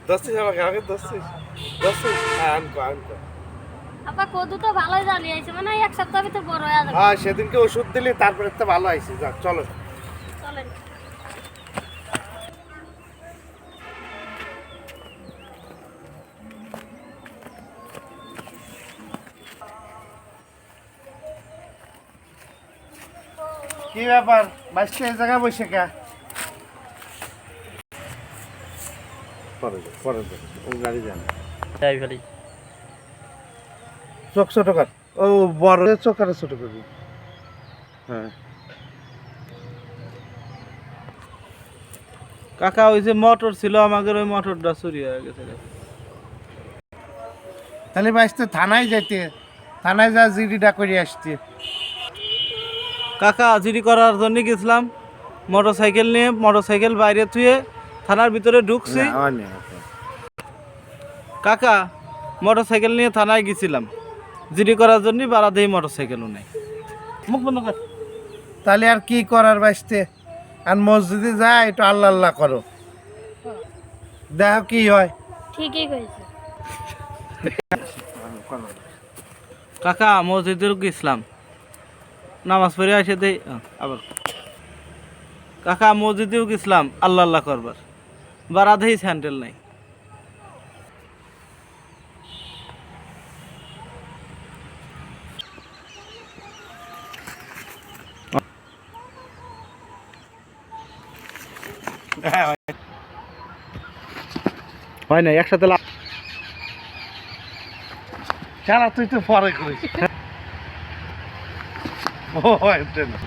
ধরছিস আমাকে আমাকে ধরছিস আনকো আনকো। আপা কদু তো ভালোই জালি আইছে মানে এক সপ্তাহ ভিতর বড় হয়ে যাবে। হ্যাঁ সেদিনকে ওষুধ দিলি তারপরে তো ভালো আইছে। যাক চলো। চলেন। কি ব্যাপার বাইশটা এই জায়গায় বসে কা? পরে ও গাড়ি যান যাই ফেলি। চোখ ছোট কর। ও বড় চোখ আর ছোট করবি। হ্যাঁ কাকা ওই যে মোটর ছিল আমাদের ওই মোটরটা চুরি হয়ে গেছে। তাহলে বাইশটা থানায় যাইতে, থানায় যা জিডিটা করে আসতে। কাকা চুরি করার জন্য গেছিলাম মোটরসাইকেল নিয়ে, মোটরসাইকেল বাইরে থুয়ে থানার ভিতরে ঢুকছি। কাকা মোটরসাইকেল নিয়ে থানায় গেছিলাম জিডি করার জন্য, বাড়া দেই মোটরসাইকেলও নেই। মুখ বন্ধ কর। তাহলে আর কি করার বাইশতে? আর মসজিদে যা একটু আল্লাহ আল্লাহ করো, দেখো কি হয়। ঠিকই কইছে। কাকা মসজিদের গেছিলাম নামাজ পড়ে এসে দেই আবার। কাকা মসজিদেও গেছিলাম আল্লাহ আল্লাহ করবার, বাড়া দেই স্যান্ডেল নাই। হয় না একসাথে খেলা তুই তো পরে করিস। ও এটা না।